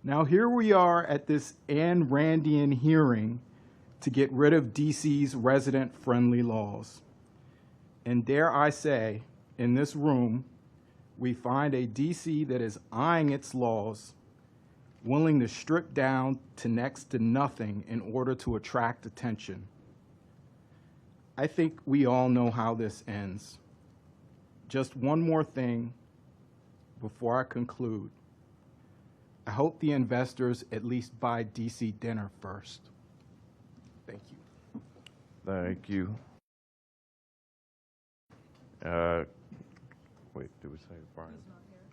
Now here we are at this Ayn Randian hearing to get rid of DC's resident-friendly laws. And dare I say, in this room, we find a DC that is eyeing its laws, willing to strip down to next to nothing in order to attract attention. I think we all know how this ends. Just one more thing before I conclude. I hope the investors at least buy DC dinner first. Thank you. Thank you. Wait, did we say Brian?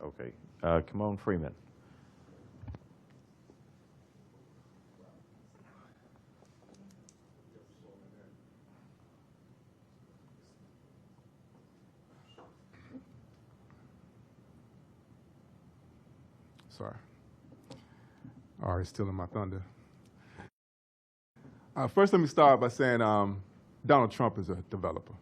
Okay. Kimon Freeman. Sorry. All right, stealing my thunder. First, let me start by saying Donald Trump is a developer.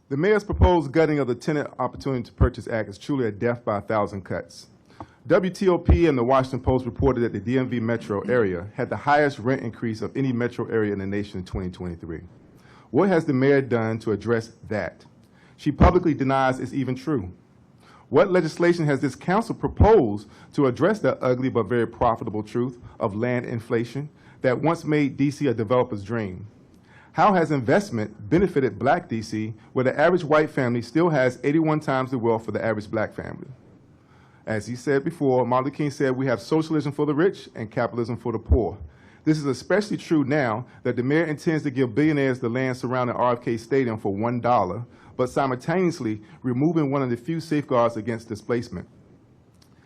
The mayor's proposed gutting of the Tenant Opportunity to Purchase Act is truly a death by 1,000 cuts. WTOP and the Washington Post reported that the DMV metro area had the highest rent increase of any metro area in the nation in 2023. What has the mayor done to address that? She publicly denies it's even true. What legislation has this council proposed to address the ugly but very profitable truth of land inflation that once made DC a developer's dream? How has investment benefited Black DC, where the average white family still has 81 times the wealth for the average Black family? As he said before, Martin Luther King said, we have socialism for the rich and capitalism for the poor. This is especially true now that the mayor intends to give billionaires the land surrounding RFK Stadium for $1, but simultaneously removing one of the few safeguards against displacement,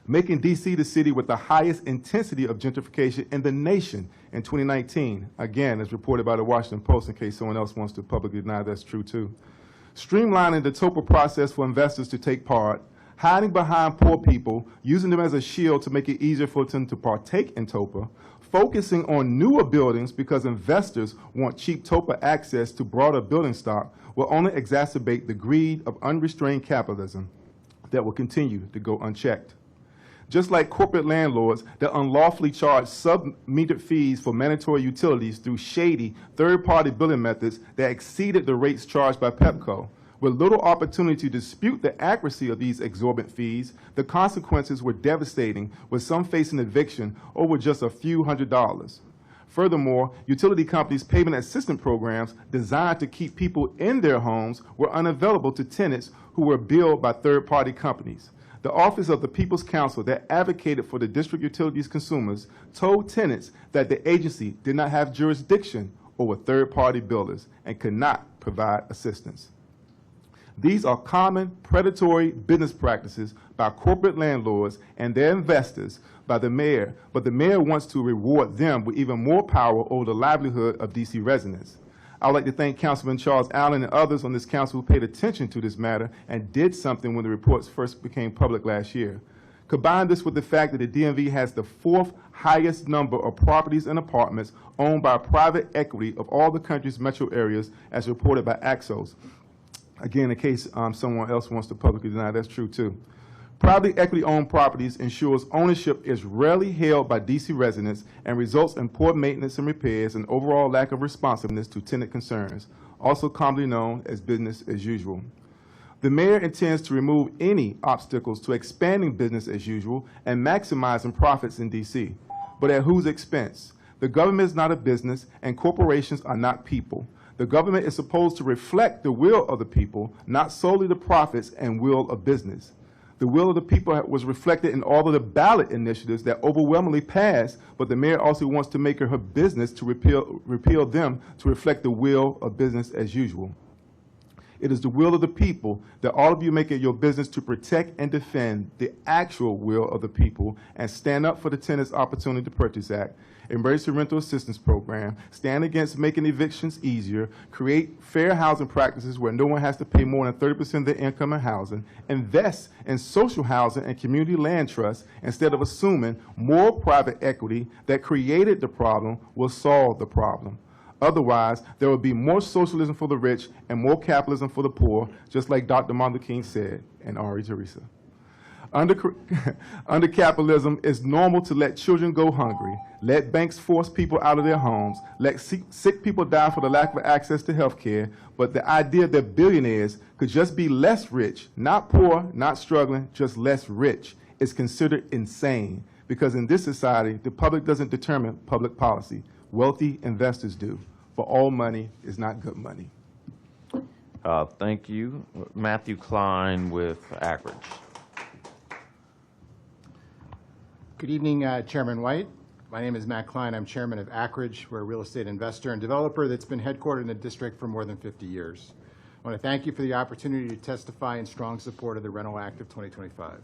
making DC the city with the highest intensity of gentrification in the nation in 2019, again, as reported by the Washington Post, in case someone else wants to publicly deny that's true too. Streamlining the TOPA process for investors to take part, hiding behind poor people, using them as a shield to make it easier for them to partake in TOPA, focusing on newer buildings because investors want cheap TOPA access to broader building stock will only exacerbate the greed of unrestrained capitalism that will continue to go unchecked. Just like corporate landlords that unlawfully charge sub-metered fees for mandatory utilities through shady third-party billing methods that exceeded the rates charged by Pepco, with little opportunity to dispute the accuracy of these exorbitant fees, the consequences were devastating, with some facing eviction over just a few $100s. Furthermore, utility companies' payment assistance programs designed to keep people in their homes were unavailable to tenants who were billed by third-party companies. The Office of the People's Counsel that advocated for the district utilities consumers told tenants that the agency did not have jurisdiction over third-party billers and could not provide assistance. These are common predatory business practices by corporate landlords and their investors by the mayor, but the mayor wants to reward them with even more power over the livelihood of DC residents. I would like to thank Councilman Charles Allen and others on this council who paid attention to this matter and did something when the reports first became public last year. Combine this with the fact that the DMV has the 4th highest number of properties and apartments owned by private equity of all the country's metro areas as reported by Axos. Again, in case someone else wants to publicly deny, that's true too. Private equity-owned properties ensures ownership is rarely held by DC residents and results in poor maintenance and repairs and overall lack of responsiveness to tenant concerns, also commonly known as business as usual. The mayor intends to remove any obstacles to expanding business as usual and maximizing profits in DC. But at whose expense? The government is not a business and corporations are not people. The government is supposed to reflect the will of the people, not solely the profits and will of business. The will of the people was reflected in all of the ballot initiatives that overwhelmingly passed, but the mayor also wants to make it her business to repeal them to reflect the will of business as usual. It is the will of the people that all of you make it your business to protect and defend the actual will of the people and stand up for the Tenants Opportunity to Purchase Act, Emergency Rental Assistance Program, stand against making evictions easier, create fair housing practices where no one has to pay more than 30% of their income in housing, invest in social housing and community land trusts instead of assuming more private equity that created the problem will solve the problem. Otherwise, there will be more socialism for the rich and more capitalism for the poor, just like Dr. Martin Luther King said, and Ari Teresa. Under, under capitalism, it's normal to let children go hungry, let banks force people out of their homes, let sick people die for the lack of access to health care, but the idea that billionaires could just be less rich, not poor, not struggling, just less rich, is considered insane, because in this society, the public doesn't determine public policy. Wealthy investors do. For all money is not good money. Thank you. Matthew Klein with Ackridge. Good evening, Chairman White. My name is Matt Klein. I'm chairman of Ackridge. We're a real estate investor and developer that's been headquartered in the district for more than 50 years. I want to thank you for the opportunity to testify in strong support of the Rental Act of 2025.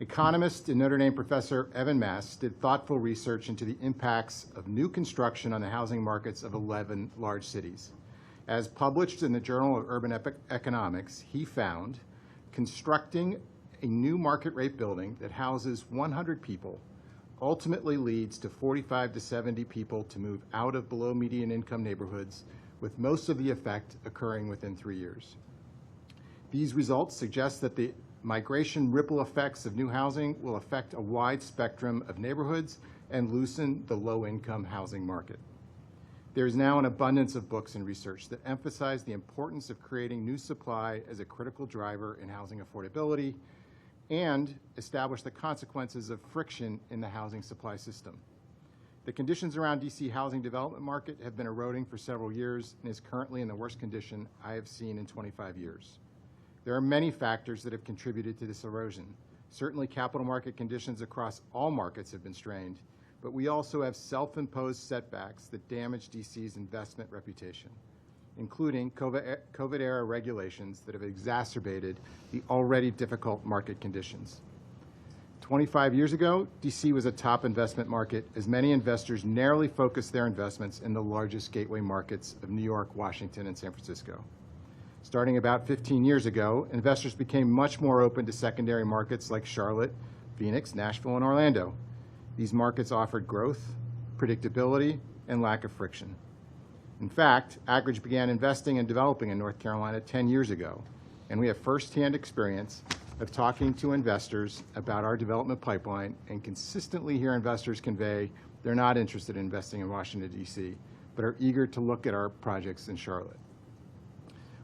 Economist and Notre Dame professor Evan Mass did thoughtful research into the impacts of new construction on the housing markets of 11 large cities. As published in the Journal of Urban Economics, he found constructing a new market rate building that houses 100 people ultimately leads to 45 to 70 people to move out of below median income neighborhoods, with most of the effect occurring within 3 years. These results suggest that the migration ripple effects of new housing will affect a wide spectrum of neighborhoods and loosen the low-income housing market. There is now an abundance of books and research that emphasize the importance of creating new supply as a critical driver in housing affordability and establish the consequences of friction in the housing supply system. The conditions around DC housing development market have been eroding for several years and is currently in the worst condition I have seen in 25 years. There are many factors that have contributed to this erosion. Certainly capital market conditions across all markets have been strained, but we also have self-imposed setbacks that damage DC's investment reputation, including COVID-era regulations that have exacerbated the already difficult market conditions. 25 years ago, DC was a top investment market as many investors narrowly focused their investments in the largest gateway markets of New York, Washington, and San Francisco. Starting about 15 years ago, investors became much more open to secondary markets like Charlotte, Phoenix, Nashville, and Orlando. These markets offered growth, predictability, and lack of friction. In fact, Ackridge began investing and developing in North Carolina 10 years ago, and we have firsthand experience of talking to investors about our development pipeline and consistently hear investors convey they're not interested in investing in Washington, D.C., but are eager to look at our projects in Charlotte.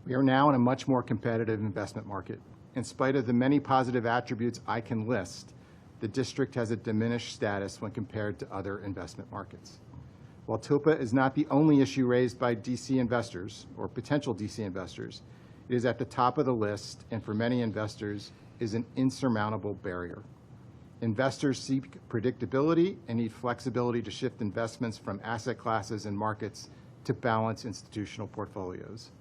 We are now in a much more competitive investment market. In spite of the many positive attributes I can list, the district has a diminished status when compared to other investment markets. While TOPA is not the only issue raised by DC investors or potential DC investors, it is at the top of the list and for many investors is an insurmountable barrier. Investors seek predictability and need flexibility to shift investments from asset classes and markets to balance institutional portfolios.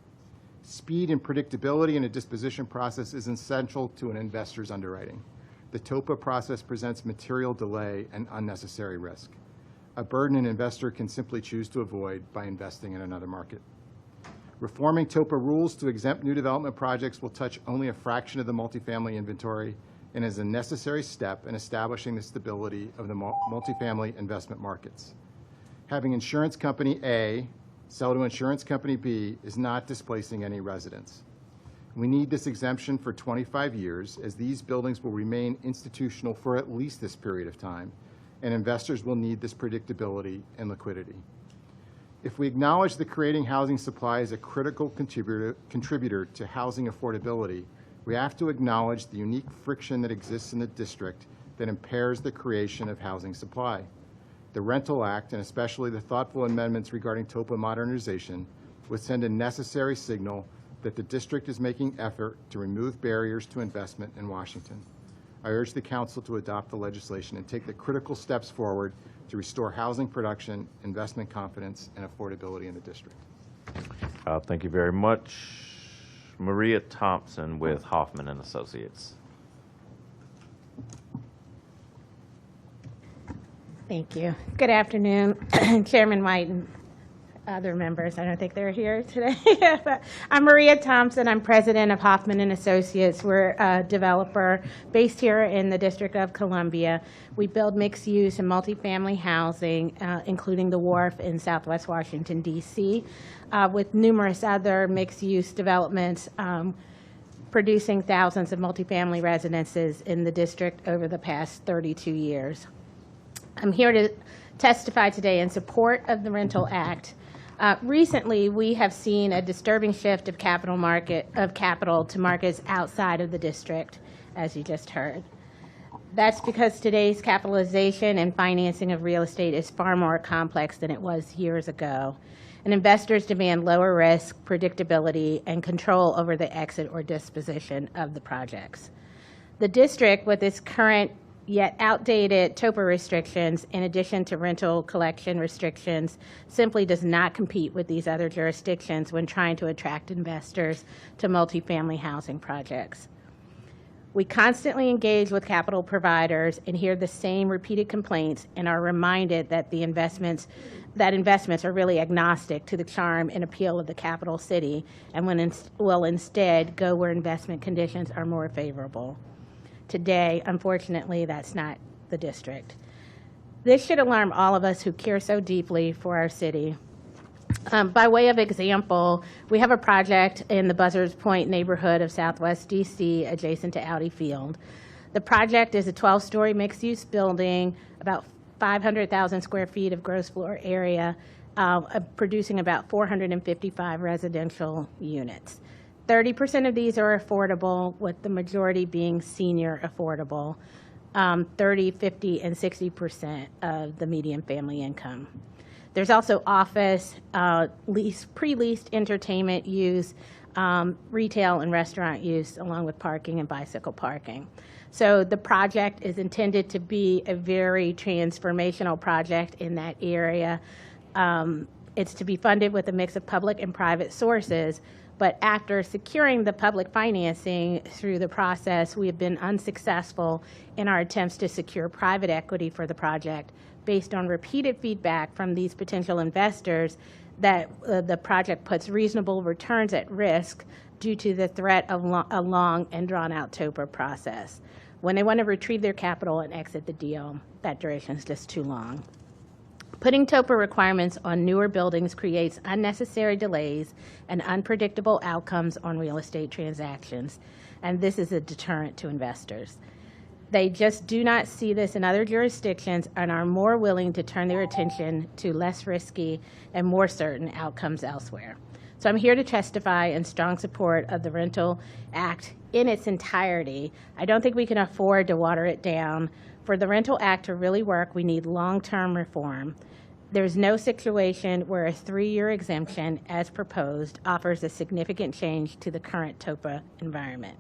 Speed and predictability in a disposition process is essential to an investor's underwriting. The TOPA process presents material delay and unnecessary risk, a burden an investor can simply choose to avoid by investing in another market. Reforming TOPA rules to exempt new development projects will touch only a fraction of the multifamily inventory and is a necessary step in establishing the stability of the multifamily investment markets. Having insurance company A sell to insurance company B is not displacing any residents. We need this exemption for 25 years as these buildings will remain institutional for at least this period of time, and investors will need this predictability and liquidity. If we acknowledge that creating housing supply is a critical contributor to housing affordability, we have to acknowledge the unique friction that exists in the district that impairs the creation of housing supply. The Rental Act, and especially the thoughtful amendments regarding TOPA modernization, would send a necessary signal that the district is making effort to remove barriers to investment in Washington. I urge the council to adopt the legislation and take the critical steps forward to restore housing production, investment confidence, and affordability in the district. Thank you very much. Maria Thompson with Hoffman and Associates. Thank you. Good afternoon, Chairman White and other members. I don't think they're here today. But I'm Maria Thompson. I'm president of Hoffman and Associates. We're a developer based here in the District of Columbia. We build mixed use and multifamily housing, including the Wharf in Southwest Washington, D.C., with numerous other mixed use developments producing thousands of multifamily residences in the district over the past 32 years. I'm here to testify today in support of the Rental Act. Recently, we have seen a disturbing shift of capital to markets outside of the district, as you just heard. That's because today's capitalization and financing of real estate is far more complex than it was years ago, and investors demand lower risk, predictability, and control over the exit or disposition of the projects. The district, with its current yet outdated TOPA restrictions, in addition to rental collection restrictions, simply does not compete with these other jurisdictions when trying to attract investors to multifamily housing projects. We constantly engage with capital providers and hear the same repeated complaints and are reminded that investments are really agnostic to the charm and appeal of the capital city and will instead go where investment conditions are more favorable. Today, unfortunately, that's not the district. This should alarm all of us who care so deeply for our city. By way of example, we have a project in the Buzzards Point neighborhood of Southwest DC, adjacent to Audi Field. The project is a 12-story mixed-use building, about 500,000 square feet of gross floor area, producing about 455 residential units. 30% of these are affordable, with the majority being senior affordable, 30, 50, and 60% of the median family income. There's also office, pre-leased entertainment use, retail and restaurant use, along with parking and bicycle parking. So the project is intended to be a very transformational project in that area. It's to be funded with a mix of public and private sources, but after securing the public financing through the process, we have been unsuccessful in our attempts to secure private equity for the project, based on repeated feedback from these potential investors that the project puts reasonable returns at risk due to the threat of a long and drawn-out TOPA process. When they want to retrieve their capital and exit the deal, that duration is just too long. Putting TOPA requirements on newer buildings creates unnecessary delays and unpredictable outcomes on real estate transactions, and this is a deterrent to investors. They just do not see this in other jurisdictions and are more willing to turn their attention to less risky and more certain outcomes elsewhere. So I'm here to testify in strong support of the Rental Act in its entirety. I don't think we can afford to water it down. For the Rental Act to really work, we need long-term reform. There's no situation where a 3-year exemption, as proposed, offers a significant change to the current TOPA environment.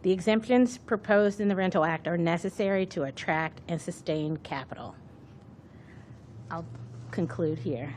The exemptions proposed in the Rental Act are necessary to attract and sustain capital. I'll conclude here.